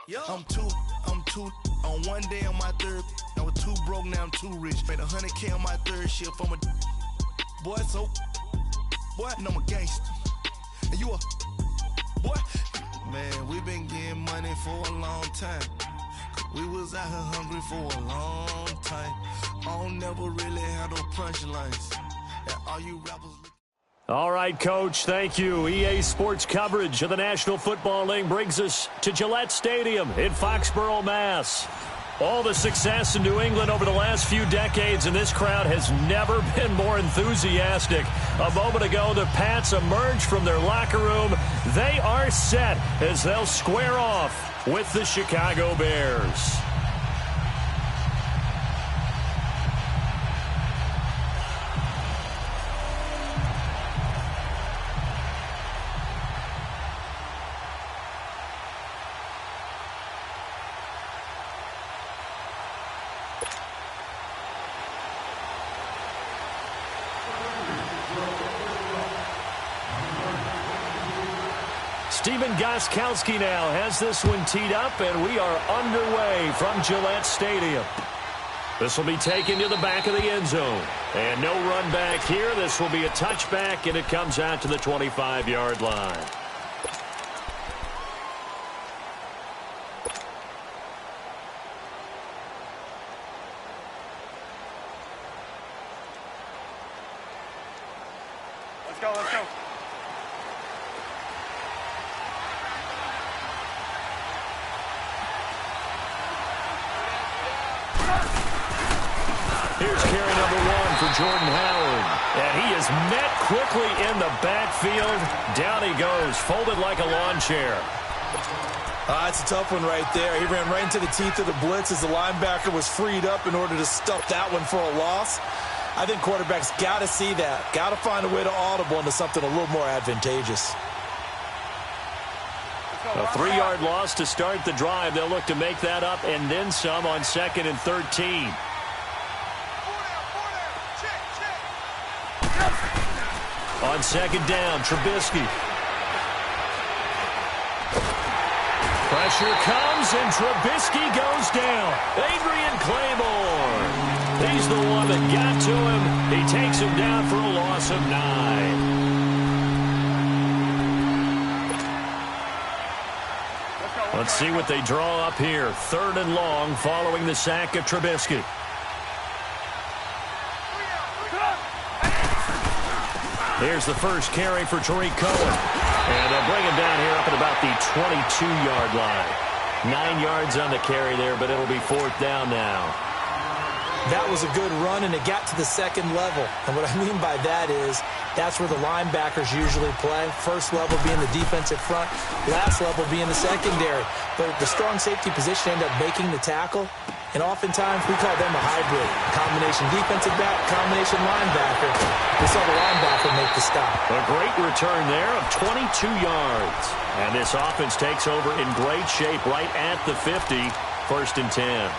I'm two on one day on my third. I was too broke, now I'm too rich. Made 100K on my third shift. I'm a boy, so boy, and I'm a gangster. And you a boy. Man, we been getting money for a long time. We was out here hungry for a long time. I don't never really have no punchlines. And all you rappers. All right, Coach, thank you. EA Sports coverage of the National Football League brings us to Gillette Stadium in Foxborough, Mass. All the success in New England over the last few decades, and this crowd has never been more enthusiastic. A moment ago, the Pats emerged from their locker room. They are set as they'll square off with the Chicago Bears. Stephen Gostkowski now has this one teed up, and we are underway from Gillette Stadium. This will be taken to the back of the end zone. And no run back here. This will be a touchback, and it comes out to the 25-yard line. Let's go, let's go. Here's carry number 1 for Jordan Howard. And he is met quickly in the backfield. Down he goes, folded like a lawn chair. It's a tough one right there. He ran right into the teeth of the blitz as the linebacker was freed up in order to stuff that one for a loss. I think quarterbacks got to see that. Got to find a way to audible into something a little more advantageous. A 3-yard loss to start the drive. They'll look to make that up and then some on 2nd and 13. On 2nd down, Trubisky. Pressure comes, and Trubisky goes down. Adrian Claymore. He's the one that got to him. He takes him down for a loss of 9. Let's see what they draw up here. 3rd and long following the sack of Trubisky. Here's the first carry for Tariq Cohen. And they'll bring him down here up at about the 22-yard line. 9 yards on the carry there, but it'll be 4th down now. That was a good run, and it got to the 2nd level. And what I mean by that is that's where the linebackers usually play. First level being the defensive front, last level being the secondary. But the strong safety position ended up making the tackle. And oftentimes we call them a hybrid. Combination defensive back, combination linebacker. We saw the linebacker make the stop. A great return there of 22 yards. And this offense takes over in great shape right at the 50. 1st and 10.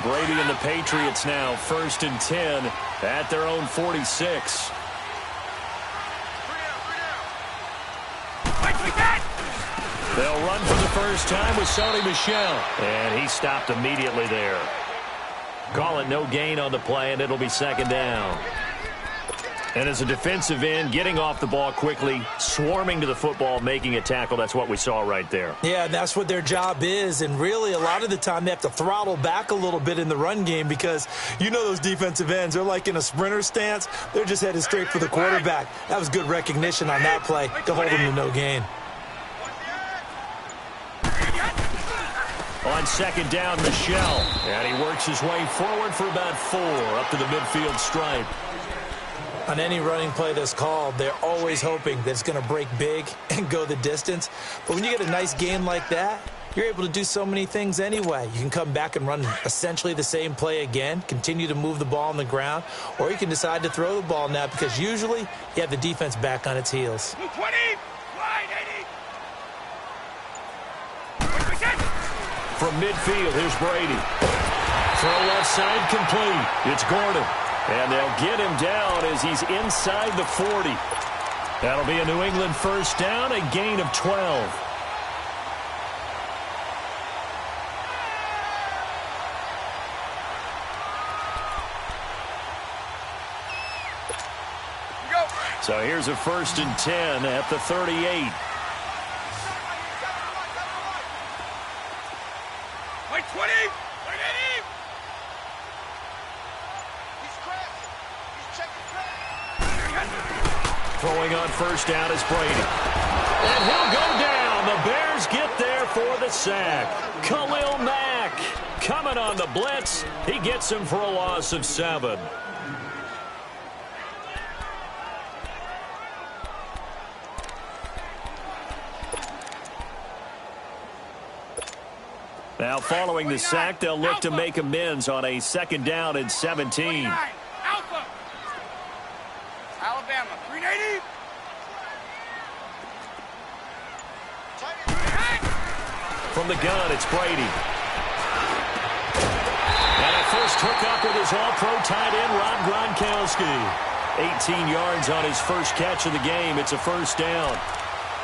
Brady and the Patriots now 1st and 10 at their own 46. They'll run for the first time with Sony Michel. And he stopped immediately there. Call it no gain on the play, and it'll be 2nd down. And as a defensive end, getting off the ball quickly, swarming to the football, making a tackle, that's what we saw right there. Yeah, that's what their job is. And really, a lot of the time, they have to throttle back a little bit in the run game because you know those defensive ends, they're like in a sprinter stance. They're just headed straight for the quarterback. That was good recognition on that play to hold them to no gain. On 2nd down, Michel. And he works his way forward for about 4 up to the midfield stripe. On any running play that's called, they're always hoping that it's going to break big and go the distance. But when you get a nice game like that, you're able to do so many things anyway. You can come back and run essentially the same play again, continue to move the ball on the ground, or you can decide to throw the ball now because usually you have the defense back on its heels. 20, wide 80. From midfield, here's Brady. Throw left side complete. It's Gordon. And they'll get him down as he's inside the 40. That'll be a New England first down, a gain of 12. So here's a 1st and 10 at the 38. Wait, 20! Throwing on first down is Brady. And he'll go down. The Bears get there for the sack. Khalil Mack coming on the blitz. He gets him for a loss of 7. Now, following the sack, they'll look to make amends on a 2nd down and 17. Alpha. Alabama, 380. From the gun, it's Brady. And a first hookup with his all-pro tight end, Rob Gronkowski. 18 yards on his first catch of the game. It's a 1st down.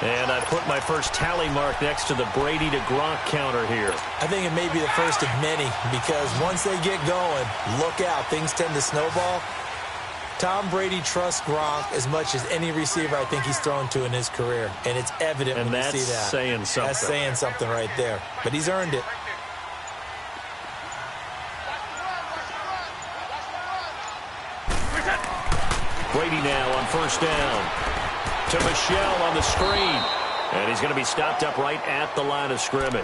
And I put my first tally mark next to the Brady to Gronk counter here. I think it may be the first of many because once they get going, look out. Things tend to snowball. Tom Brady trusts Gronk as much as any receiver I think he's thrown to in his career. And it's evident when you see that. And that's saying something. That's saying something right there. But he's earned it. Brady now on 1st down. To Michelle on the screen. And he's going to be stopped up right at the line of scrimmage.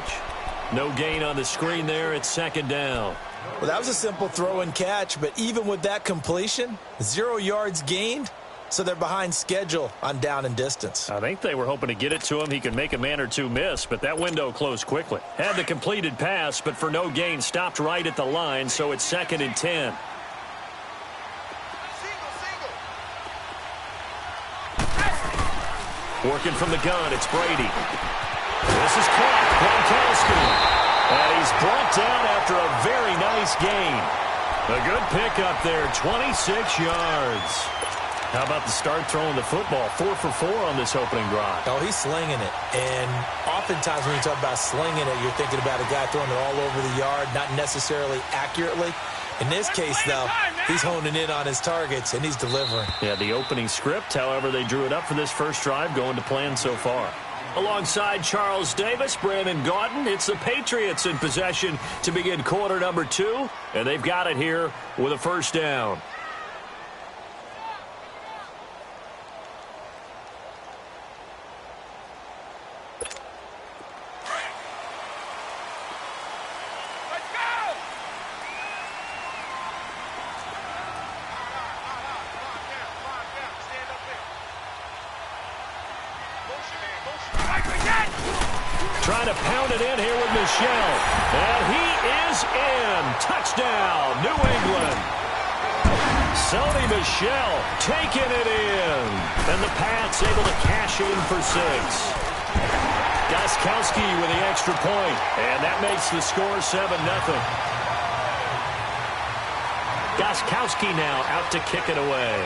No gain on the screen there. It's 2nd down. Well, that was a simple throw and catch, but even with that completion, 0 yards gained, so they're behind schedule on down and distance. I think they were hoping to get it to him. He could make a man or two miss, but that window closed quickly. Had the completed pass, but for no gain, stopped right at the line, so it's 2nd and 10. Working from the gun, it's Brady. This is caught. Gronkowski. And he's brought down after a very nice gain. A good pickup there, 26 yards. How about the start throwing the football? 4 for 4 on this opening drive. Oh, he's slinging it. And oftentimes when you talk about slinging it, you're thinking about a guy throwing it all over the yard, not necessarily accurately. In this case, though, he's honing in on his targets, and he's delivering. Yeah, the opening script, however, they drew it up for this first drive, going to plan so far. Alongside Charles Davis, Brandon Gaudin, it's the Patriots in possession to begin quarter number 2, and they've got it here with a 1st down. Trying to pound it in here with Michelle. And he is in. Touchdown, New England. Sony Michelle taking it in. And the Pats able to cash in for 6. Gostkowski with the extra point. And that makes the score 7-0. Gostkowski now out to kick it away.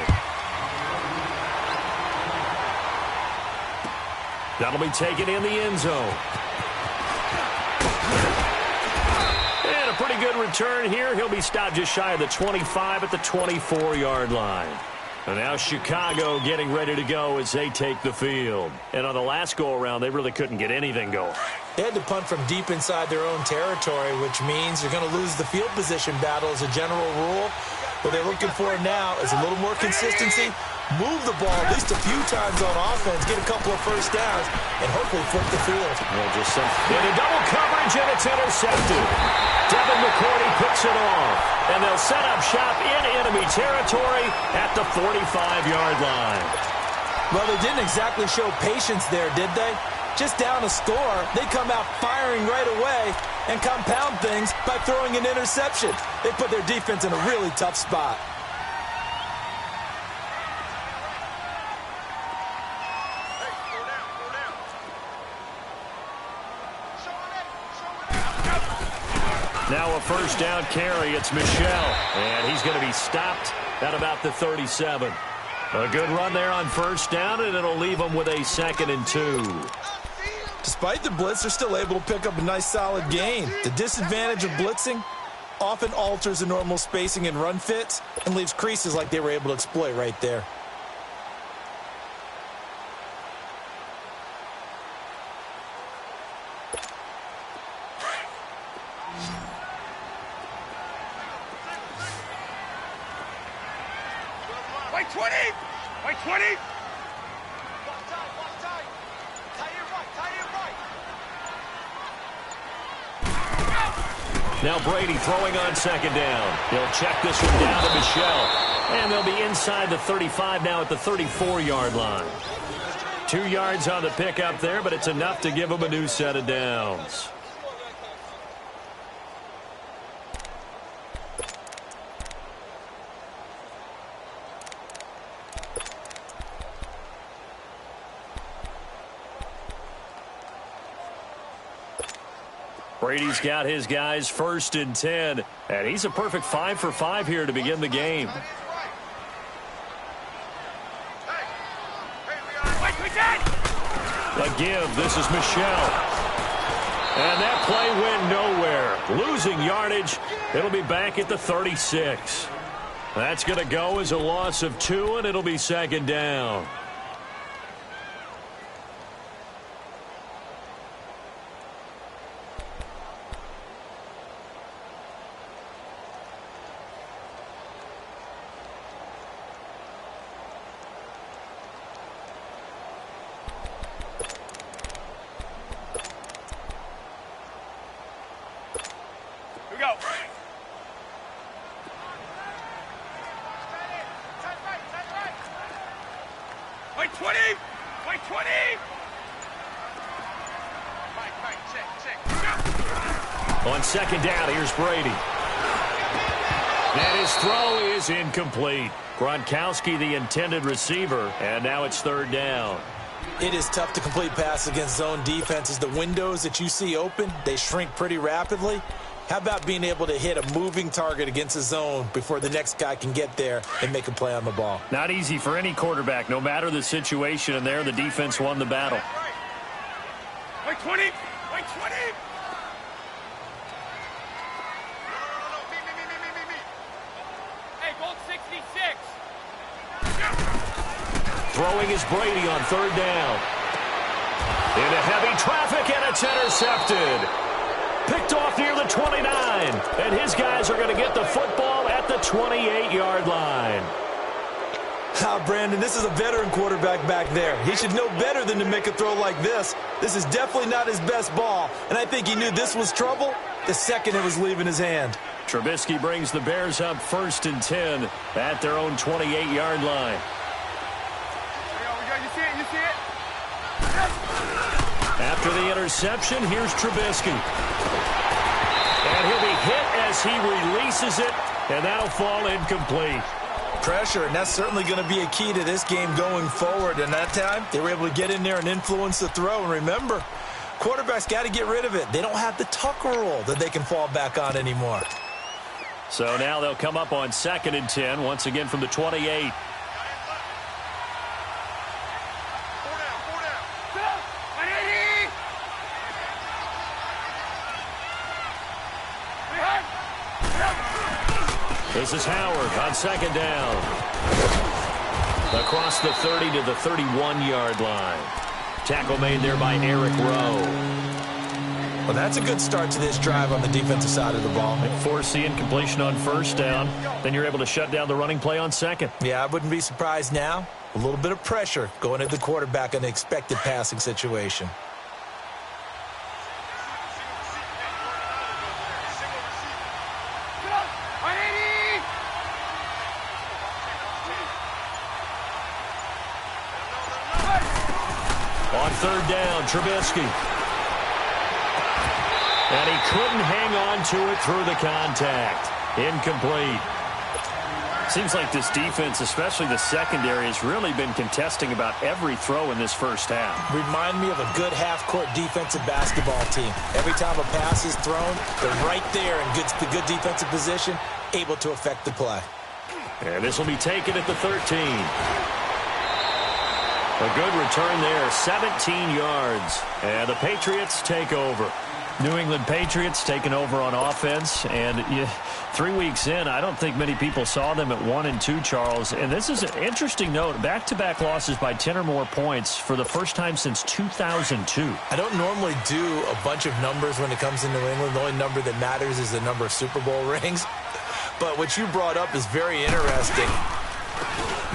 That'll be taken in the end zone. And a pretty good return here. He'll be stopped just shy of the 25 at the 24-yard line. And now Chicago getting ready to go as they take the field. And on the last go-around, they really couldn't get anything going. They had to punt from deep inside their own territory, which means they're going to lose the field position battle as a general rule. What they're looking for now is a little more consistency, move the ball at least a few times on offense, get a couple of first downs, and hopefully flip the field. Yeah, just into double coverage, and it's intercepted. Devin McCourty picks it off, and they'll set up shop in enemy territory at the 45-yard line. Well, they didn't exactly show patience there, did they? Just down a score, they come out firing right away and compound things by throwing an interception. They put their defense in a really tough spot. Now a first down carry. It's Michel, and he's going to be stopped at about the 37. A good run there on first down, and it'll leave them with a 2nd and 2. Despite the blitz, they're still able to pick up a nice solid gain. The disadvantage of blitzing often alters the normal spacing and run fits and leaves creases like they were able to exploit right there. White 20! White 20! Now Brady throwing on 2nd down. He'll check this one down to Michel. And they'll be inside the 35 now at the 34-yard line. 2 yards on the pickup there, but it's enough to give them a new set of downs. Brady's got his guys 1st and 10, and he's a perfect 5 for 5 here to begin the game. A give. This is Michel. And that play went nowhere. Losing yardage. It'll be back at the 36. That's going to go as a loss of 2, and it'll be 2nd down. On 2nd down, here's Brady. And his throw is incomplete. Gronkowski, the intended receiver, and now it's 3rd down. It is tough to complete passes against zone defenses. The windows that you see open, they shrink pretty rapidly. How about being able to hit a moving target against a zone before the next guy can get there and make a play on the ball? Not easy for any quarterback, no matter the situation, and there the defense won the battle. White 20! White 20! Throwing is Brady on 3rd down. Into heavy traffic, and it's intercepted. Picked off near the 29. And his guys are going to get the football at the 28-yard line. Brandon, this is a veteran quarterback back there. He should know better than to make a throw like this. This is definitely not his best ball. And I think he knew this was trouble the second it was leaving his hand. Trubisky brings the Bears up 1st and 10 at their own 28-yard line. After the interception, here's Trubisky. And he'll be hit as he releases it, and that'll fall incomplete. Pressure, and that's certainly going to be a key to this game going forward. And that time, they were able to get in there and influence the throw. And remember, quarterbacks got to get rid of it. They don't have the Tucker rule that they can fall back on anymore. So now they'll come up on 2nd and 10, once again from the 28. This is Howard on 2nd down. Across the 30 to the 31-yard line. Tackle made there by Eric Rowe. Well, that's a good start to this drive on the defensive side of the ball. And force the incompletion on 1st down. Then you're able to shut down the running play on 2nd. Yeah, I wouldn't be surprised now. A little bit of pressure going at the quarterback in an expected passing situation. On 3rd down, Trubisky. And he couldn't hang on to it through the contact. Incomplete. Seems like this defense, especially the secondary, has really been contesting about every throw in this first half. Remind me of a good half-court defensive basketball team. Every time a pass is thrown, they're right there in good defensive position, able to affect the play. And this will be taken at the 13. A good return there, 17 yards. And the Patriots take over. New England Patriots taking over on offense. And 3 weeks in, I don't think many people saw them at 1-2, Charles. And this is an interesting note. Back-to-back losses by 10 or more points for the first time since 2002. I don't normally do a bunch of numbers when it comes to New England. The only number that matters is the number of Super Bowl rings. But what you brought up is very interesting.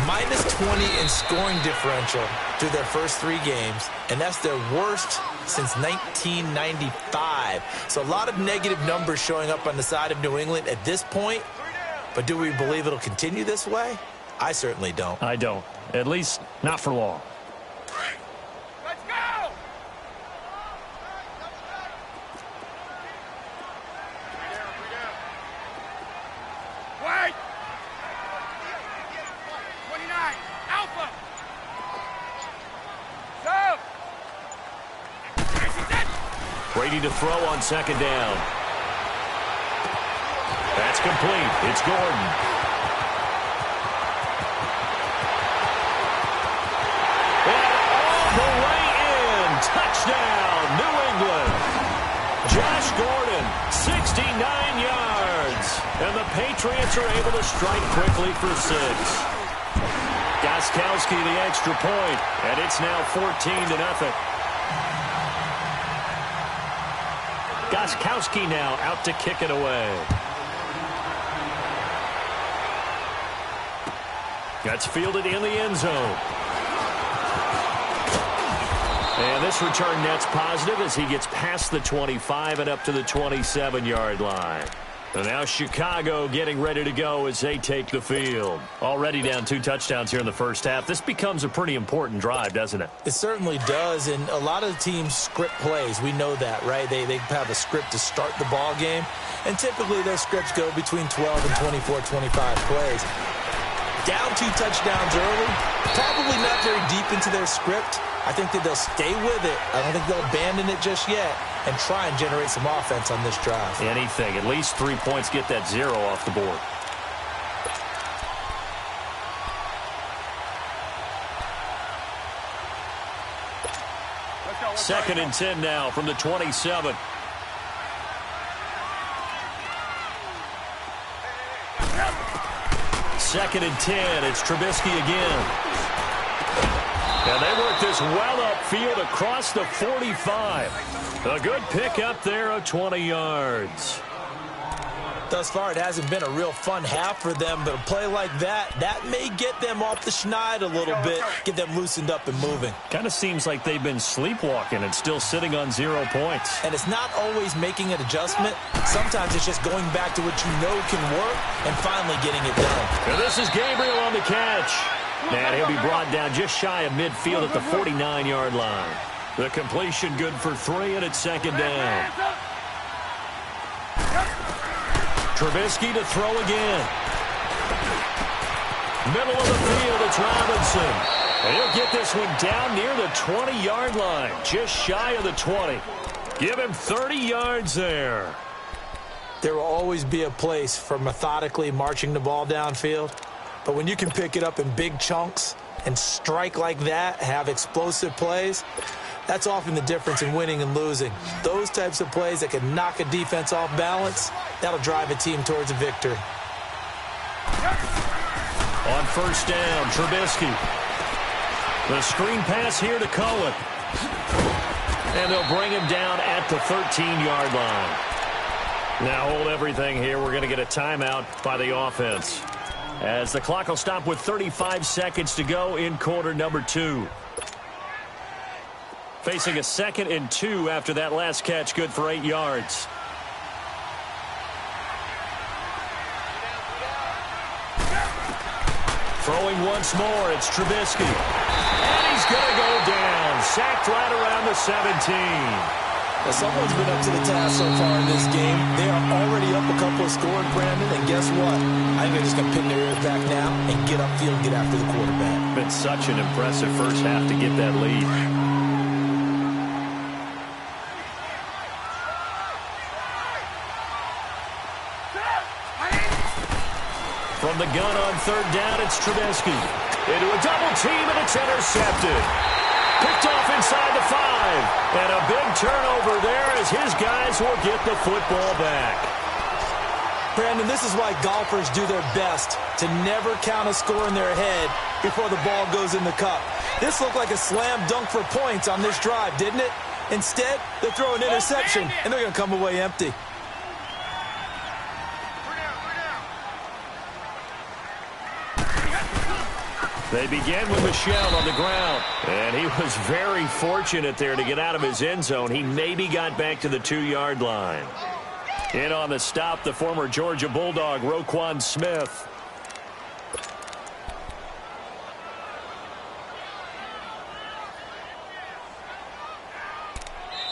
Minus 20 in scoring differential through their first 3 games, and that's their worst since 1995. So a lot of negative numbers showing up on the side of New England at this point. But do we believe it'll continue this way? I certainly don't. I don't. At least not for long. Let's go! Wait! 29, Alpha! Sub! Brady to throw on second down. That's complete. It's Gordon. And all the way in. Touchdown, New England. Josh Gordon, 69 yards. And the Patriots are able to strike quickly for 6. Gostkowski the extra point, and it's now 14-0. Gostkowski now out to kick it away. That's fielded in the end zone. And this return net's positive as he gets past the 25 and up to the 27-yard line. And now Chicago getting ready to go as they take the field. Already down 2 touchdowns here in the first half. This becomes a pretty important drive, doesn't it? It certainly does, and a lot of the teams script plays. We know that, right? They have a script to start the ball game, and typically those scripts go between 12 and 24, 25 plays. Down 2 touchdowns early, probably not very deep into their script. I think that they'll stay with it. I don't think they'll abandon it just yet and try and generate some offense on this drive. Anything. At least 3 points, get that 0 off the board. Second and 10 now from the 27. Second and 10. It's Trubisky again. And they work this well upfield across the 45. A good pick up there of 20 yards. Thus far, it hasn't been a real fun half for them, but a play like that may get them off the schneid a little bit, get them loosened up and moving. Kind of seems like they've been sleepwalking and still sitting on 0 points. And it's not always making an adjustment. Sometimes it's just going back to what you know can work and finally getting it done. And this is Gabriel on the catch. And he'll be brought down just shy of midfield at the 49-yard line. The completion good for 3, and it's second down. Trubisky to throw again. Middle of the field, it's Robinson. And he'll get this one down near the 20-yard line, just shy of the 20. Give him 30 yards there. There will always be a place for methodically marching the ball downfield. But when you can pick it up in big chunks and strike like that, have explosive plays, that's often the difference in winning and losing. Those types of plays that can knock a defense off balance, that'll drive a team towards a victory. On first down, Trubisky. The screen pass here to Cohen. And they'll bring him down at the 13-yard line. Now hold everything here. We're going to get a timeout by the offense, as the clock will stop with 35 seconds to go in quarter number 2. Facing a 2nd and 2 after that last catch, good for 8 yards. Throwing once more, it's Trubisky. And he's going to go down. Sacked right around the 17. Well, someone's been up to the task so far in this game. They are already up a couple of scores, Brandon, and guess what? I think they're just going to pin their ears back now and get upfield and get after the quarterback. Been such an impressive first half to get that lead. From the gun on third down, it's Trubisky. Into a double team, and it's intercepted. Picked off inside the 5. And a big turnover there as his guys will get the football back. Brandon, this is why golfers do their best to never count a score in their head before the ball goes in the cup. This looked like a slam dunk for points on this drive, didn't it? Instead, they throw an interception, and they're going to come away empty. They begin with Michel on the ground. And he was very fortunate there to get out of his end zone. He maybe got back to the 2-yard line. In on the stop, the former Georgia Bulldog, Roquan Smith.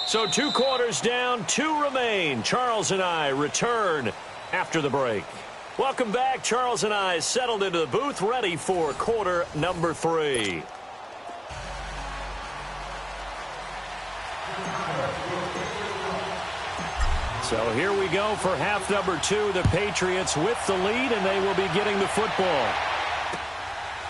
So 2 quarters down, 2 remain. Charles and I return after the break. Welcome back. Charles and I settled into the booth, ready for quarter number 3. So here we go for half number 2. The Patriots with the lead, and they will be getting the football.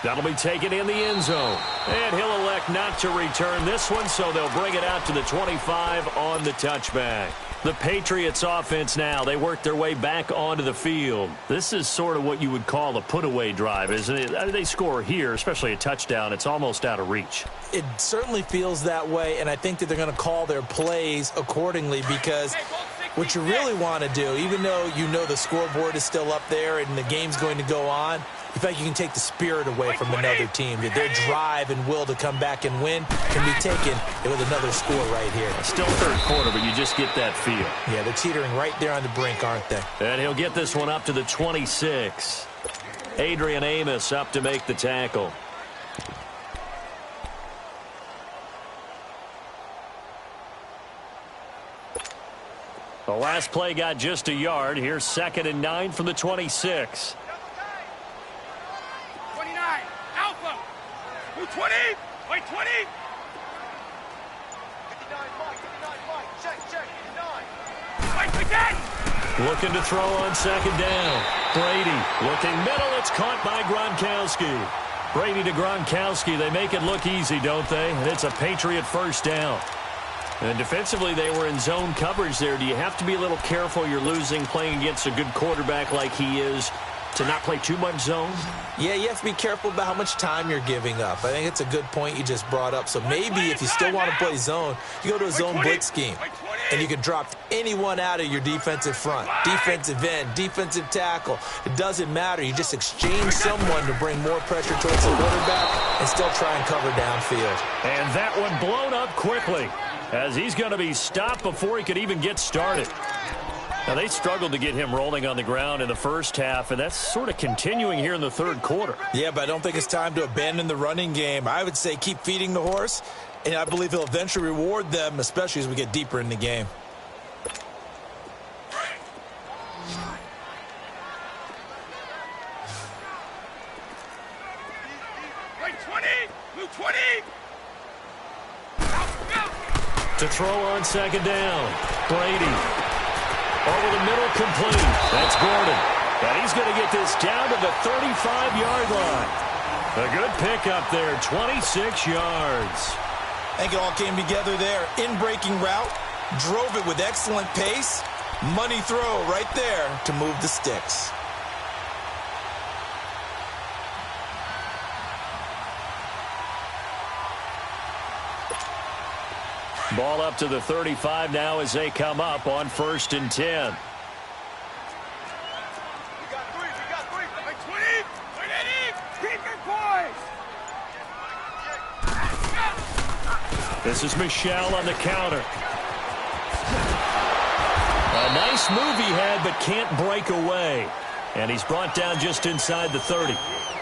That'll be taken in the end zone. And he'll elect not to return this one, so they'll bring it out to the 25 on the touchback. The Patriots offense now, they work their way back onto the field. This is sort of what you would call a put-away drive, isn't it? They score here, especially a touchdown. It's almost out of reach. It certainly feels that way, and I think that they're going to call their plays accordingly because what you really want to do, even though you know the scoreboard is still up there and the game's going to go on, in fact, you can take the spirit away from another team. That their drive and will to come back and win can be taken with another score right here. Still third quarter, but you just get that feel. Yeah, they're teetering right there on the brink, aren't they? And he'll get this one up to the 26. Adrian Amos up to make the tackle. The last play got just a yard. Here's 2nd and 9 from the 26. 29, Alpha. 20, wait, 20. 59, Mike, check, 59. Mike again. Looking to throw on 2nd down. Brady looking middle. It's caught by Gronkowski. Brady to Gronkowski. They make it look easy, don't they? And it's a Patriot first down. And defensively, they were in zone coverage there. Do you have to be a little careful? You're losing playing against a good quarterback like he is to not play too much zone? Yeah, you have to be careful about how much time you're giving up. I think it's a good point you just brought up. So maybe if you still want to play zone, you go to a zone blitz scheme. And you can drop anyone out of your defensive front. Defensive end, defensive tackle. It doesn't matter. You just exchange someone to bring more pressure towards the quarterback and still try and cover downfield. And that one blown up quickly as he's going to be stopped before he could even get started. Now, they struggled to get him rolling on the ground in the first half, and that's sort of continuing here in the third quarter. Yeah, but I don't think it's time to abandon the running game. I would say keep feeding the horse, and I believe he'll eventually reward them, especially as we get deeper in the game. Wait, 20, move 20. To throw on 2nd down. Brady. Over the middle, complete. That's Gordon. And he's going to get this down to the 35-yard line. A good pickup there, 26 yards. I think it all came together there. In-breaking route, drove it with excellent pace. Money throw right there to move the sticks. Ball up to the 35 now as they come up on 1st and 10. We got three. Wait, 20. Wait, Eddie. Keep it, boys. This is Michel on the counter. A nice move he had, but can't break away. And he's brought down just inside the 30.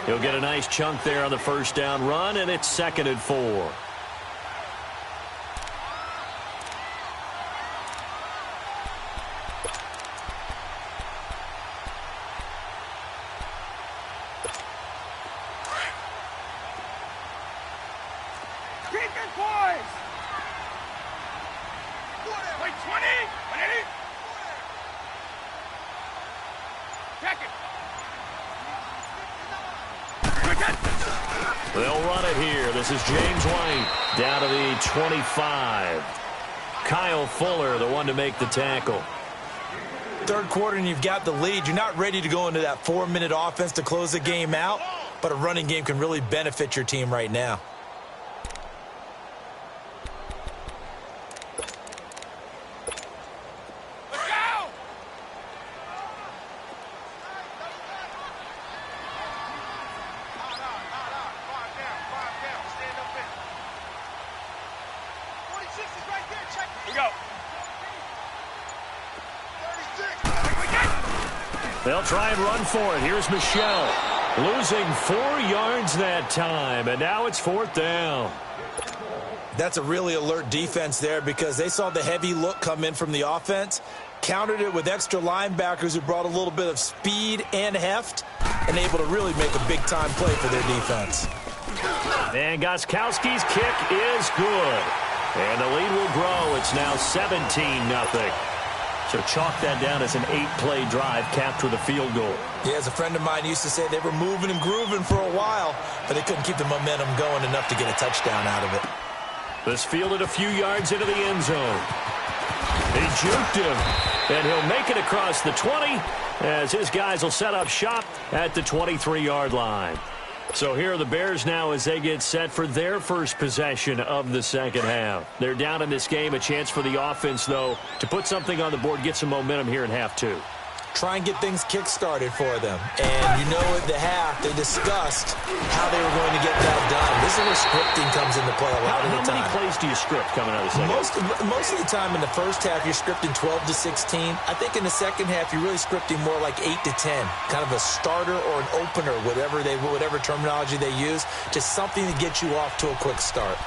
He'll get a nice chunk there on the first down run, and it's 2nd and 4. Check it. They'll run it here. This is James White down to the 25. Kyle Fuller, the one to make the tackle. Third quarter and you've got the lead. You're not ready to go into that 4-minute offense to close the game out, but a running game can really benefit your team right now. They'll try and run for it. Here's Michelle. Losing 4 yards that time, and now it's 4th down. That's a really alert defense there because they saw the heavy look come in from the offense, countered it with extra linebackers who brought a little bit of speed and heft, and able to really make a big-time play for their defense. And Gostkowski's kick is good. And the lead will grow. It's now 17-0. So chalk that down as an 8-play drive capped with a field goal. Yeah, as a friend of mine used to say, they were moving and grooving for a while, but they couldn't keep the momentum going enough to get a touchdown out of it. This fielded a few yards into the end zone. He juked him, and he'll make it across the 20 as his guys will set up shop at the 23-yard line. So here are the Bears now as they get set for their first possession of the second half. They're down in this game. A chance for the offense, though, to put something on the board, get some momentum here in half 2. Try and get things kick-started for them. And you know at the half, they discussed how they were going to get that done. This is where scripting comes into play a lot of the time. How many plays do you script coming out of the second? Most of the time in the first half, you're scripting 12 to 16. I think in the second half, you're really scripting more like 8 to 10. Kind of a starter or an opener, whatever terminology they use, just something to get you off to a quick start.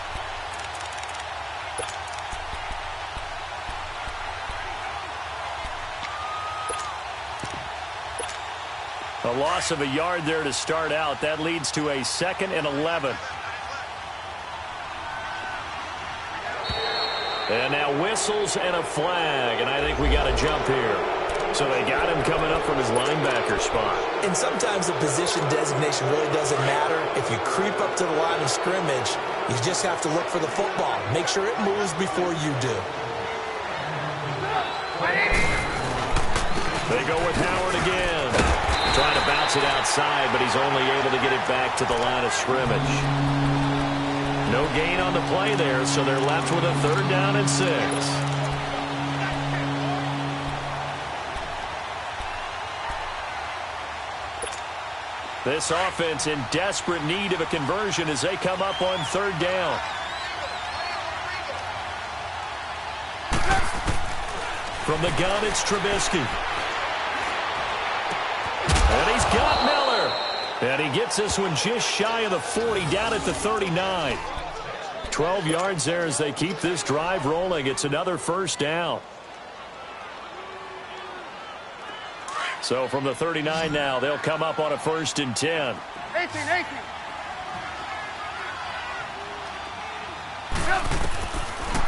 A loss of a yard there to start out. That leads to a 2nd and 11. And now whistles and a flag, and I think we got a jump here. So they got him coming up from his linebacker spot. And sometimes the position designation really doesn't matter. If you creep up to the line of scrimmage, you just have to look for the football. Make sure it moves before you do. They go with Howard again. Trying to bounce it outside, but he's only able to get it back to the line of scrimmage. No gain on the play there, so they're left with a 3rd down and 6. This offense in desperate need of a conversion as they come up on 3rd down. From the gun, it's Trubisky. And he's got Miller. And he gets this one just shy of the 40, down at the 39. 12 yards there as they keep this drive rolling. It's another 1st down. So from the 39 now, they'll come up on a 1st and 10. 18.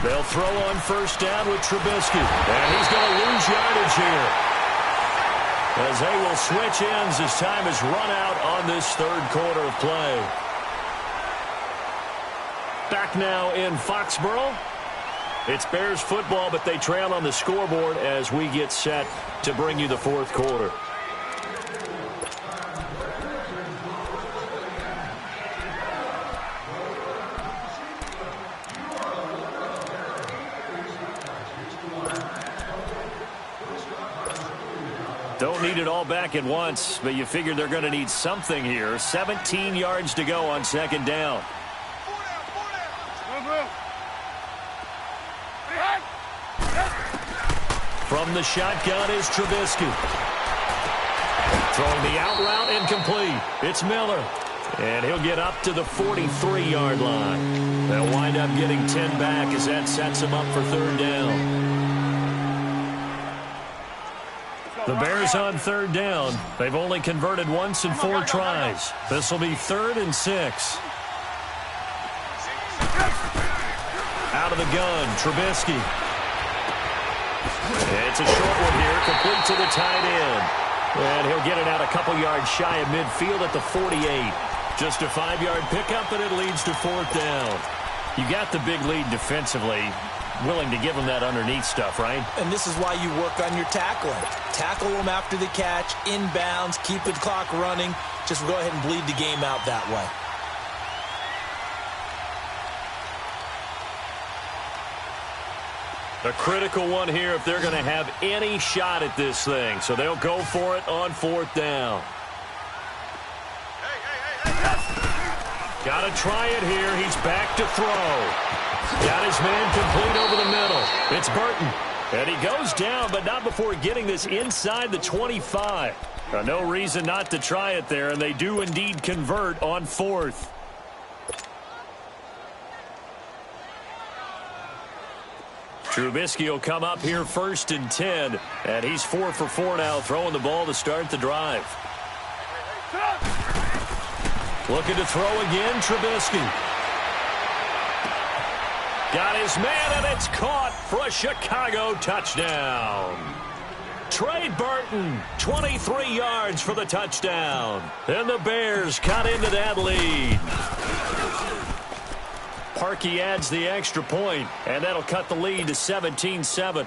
They'll throw on 1st down with Trubisky. And he's going to lose yardage here, as they will switch ends as time is run out on this 3rd quarter of play. Back now in Foxborough. It's Bears football, but they trail on the scoreboard as we get set to bring you the 4th quarter. Don't need it all back at once, but you figure they're going to need something here. 17 yards to go on 2nd down. From the shotgun is Trubisky. Throwing the out route incomplete. It's Miller. And he'll get up to the 43-yard line. They'll wind up getting 10 back as that sets him up for 3rd down. The Bears on 3rd down. They've only converted once in 4 tries. This will be 3rd and 6. Out of the gun, Trubisky. It's a short one here, complete to the tight end. And he'll get it out a couple yards shy of midfield at the 48. Just a 5-yard pickup, and it leads to 4th down. You got the big lead defensively. Willing to give them that underneath stuff, right? And this is why you work on your tackling. Tackle them after the catch, inbounds, keep the clock running. Just go ahead and bleed the game out that way. A critical one here if they're going to have any shot at this thing. So they'll go for it on 4th down. Got to try it here. He's back to throw. Got his man complete over the middle. It's Burton. And he goes down, but not before getting this inside the 25. No reason not to try it there, and they do indeed convert on 4th. Trubisky will come up here 1st and 10, and he's 4 for 4 now, throwing the ball to start the drive. Looking to throw again, Trubisky. Got his man, and it's caught for a Chicago touchdown. Trey Burton, 23 yards for the touchdown. And the Bears cut into that lead. Parkey adds the extra point, and that'll cut the lead to 17-7.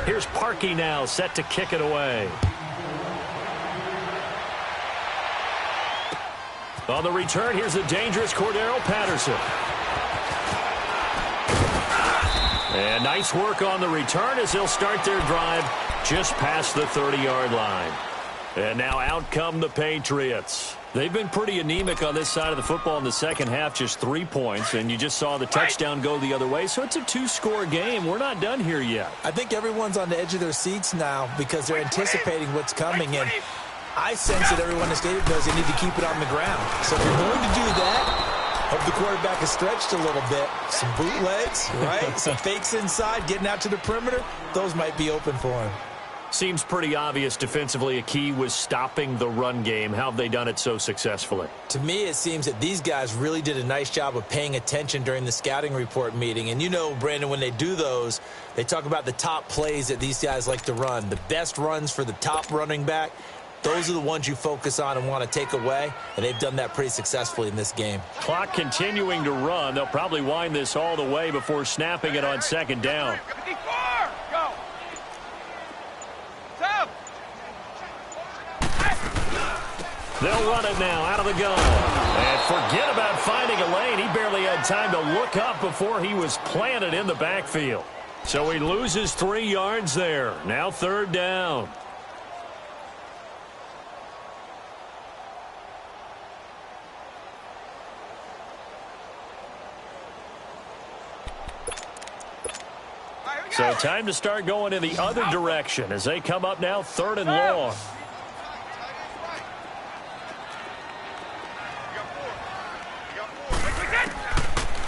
Here's Parkey now, set to kick it away. On the return, here's the dangerous Cordero Patterson. And nice work on the return as they'll start their drive just past the 30-yard line. And now out come the Patriots. They've been pretty anemic on this side of the football in the second half, just 3 points, and you just saw the touchdown go the other way, so it's a 2-score game. We're not done here yet. I think everyone's on the edge of their seats now because they're anticipating what's coming, and I sense that everyone in the stadium knows they need to keep it on the ground. So if you're going to do that, hope the quarterback is stretched a little bit. Some bootlegs, right? Some fakes inside, getting out to the perimeter. Those might be open for him. Seems pretty obvious defensively a key was stopping the run game. How have they done it so successfully? To me, it seems that these guys really did a nice job of paying attention during the scouting report meeting. And you know, Brandon, when they do those, they talk about the top plays that these guys like to run. The best runs for the top running back, those are the ones you focus on and want to take away. And they've done that pretty successfully in this game. Clock continuing to run. They'll probably wind this all the way before snapping it on 2nd down. Go. They'll run it now out of the gun. And forget about finding a lane. He barely had time to look up before he was planted in the backfield. So he loses 3 yards there. Now 3rd down. So time to start going in the other direction as they come up now 3rd and long.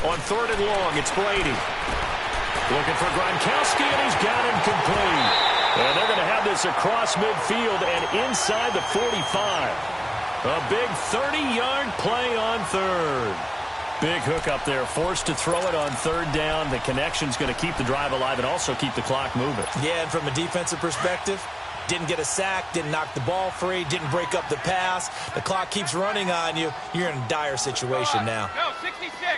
On 3rd and long, it's Brady. Looking for Gronkowski, and he's got him complete. And they're going to have this across midfield and inside the 45. A big 30-yard play on 3rd. Big hook up there, forced to throw it on 3rd down. The connection's going to keep the drive alive and also keep the clock moving. Yeah, and from a defensive perspective, didn't get a sack, didn't knock the ball free, didn't break up the pass. The clock keeps running on you. You're in a dire situation now. No, 66.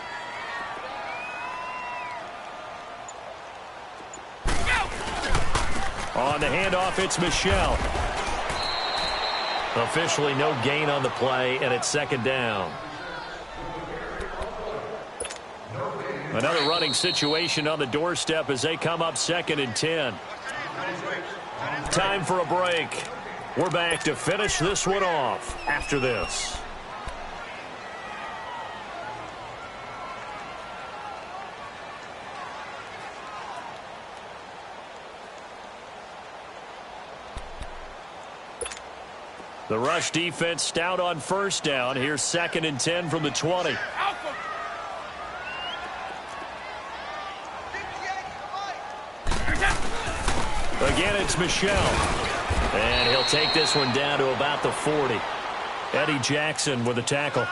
On the handoff, it's Michel. Officially no gain on the play, and it's 2nd down. Another running situation on the doorstep as they come up 2nd and 10. Time for a break. We're back to finish this one off after this. The rush defense stout on 1st down. Here's 2nd and 10 from the 20. Again, it's Michel. And he'll take this one down to about the 40. Eddie Jackson with a tackle.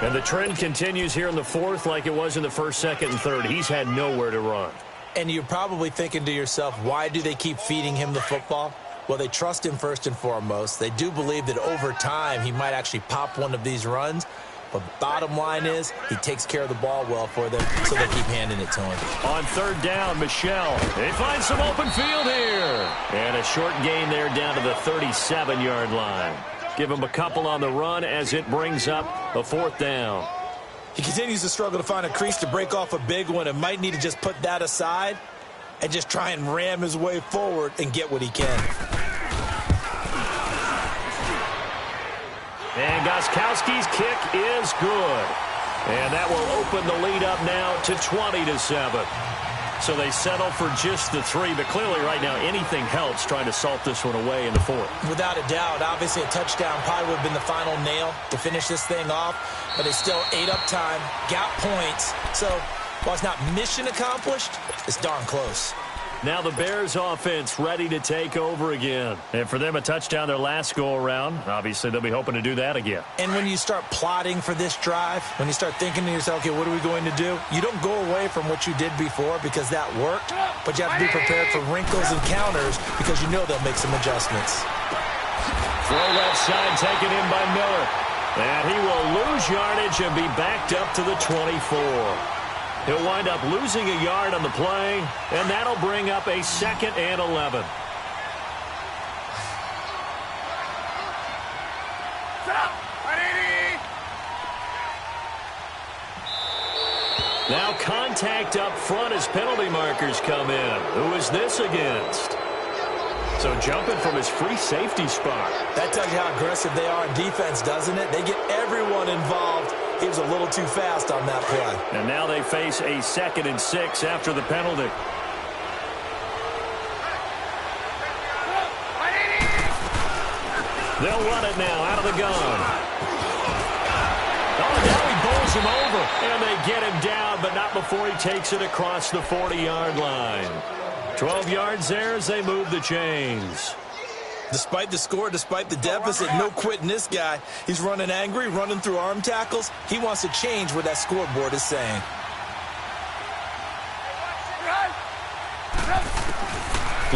And the trend continues here in the 4th like it was in the 1st, 2nd, and 3rd. He's had nowhere to run. And you're probably thinking to yourself, why do they keep feeding him the football? Well, they trust him first and foremost. They do believe that over time he might actually pop one of these runs. But bottom line is he takes care of the ball well for them, so they keep handing it to him. On third down, Michelle. They find some open field here. And a short gain there down to the 37-yard line. Give him a couple on the run as it brings up a fourth down. He continues to struggle to find a crease to break off a big one and might need to just put that aside and just try and ram his way forward and get what he can. And Gostkowski's kick is good. And that will open the lead up now to 20-7. So they settle for just the 3, but clearly right now anything helps trying to salt this one away in the 4th. Without a doubt, obviously a touchdown probably would have been the final nail to finish this thing off, but they still ate up time, got points. So while it's not mission accomplished, it's darn close. Now the Bears offense ready to take over again. And for them, a touchdown their last go-around. Obviously, they'll be hoping to do that again. And when you start plotting for this drive, when you start thinking to yourself, okay, what are we going to do? You don't go away from what you did before because that worked, but you have to be prepared for wrinkles and counters because you know they'll make some adjustments. Throw left side taken in by Miller. And he will lose yardage and be backed up to the 24. He'll wind up losing a yard on the play, and that'll bring up a 2nd and 11. Now contact up front as penalty markers come in. Who is this against? So jumping from his free safety spot. That tells you how aggressive they are in defense, doesn't it? They get everyone involved. He was a little too fast on that play. And now they face a 2nd and 6 after the penalty. They'll run it now out of the gun. Oh, now he bowls him over. And they get him down, but not before he takes it across the 40-yard line. 12 yards there as they move the chains. Despite the score, despite the deficit, no quitting this guy. He's running angry, running through arm tackles. He wants to change what that scoreboard is saying.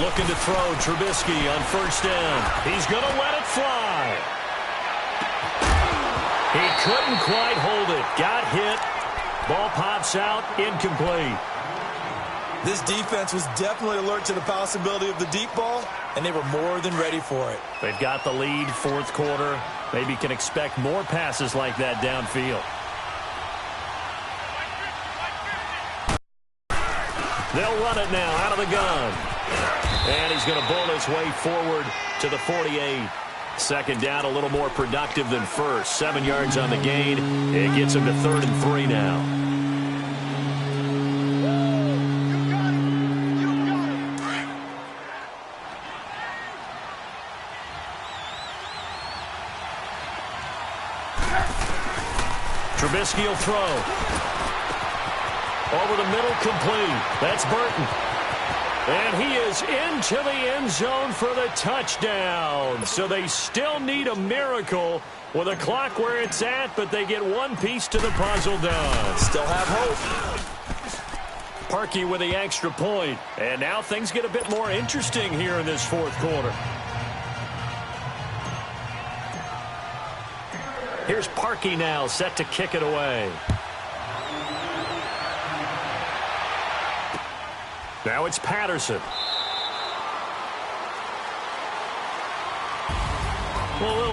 Looking to throw Trubisky on first down. He's going to let it fly. He couldn't quite hold it. Got hit. Ball pops out. Incomplete. This defense was definitely alert to the possibility of the deep ball, and they were more than ready for it. They've got the lead, 4th quarter. Maybe can expect more passes like that downfield. They'll run it now out of the gun. And he's going to bull his way forward to the 48. 2nd down, a little more productive than first. 7 yards on the gain. It gets him to 3rd and 3 now. Trubisky will throw. Over the middle, complete. That's Burton. And he is into the end zone for the touchdown. So they still need a miracle with a clock where it's at, but they get one piece to the puzzle done. Still have hope. Parkey with the extra point. And now things get a bit more interesting here in this 4th quarter. Here's Parkey now, set to kick it away. Now it's Patterson. Well,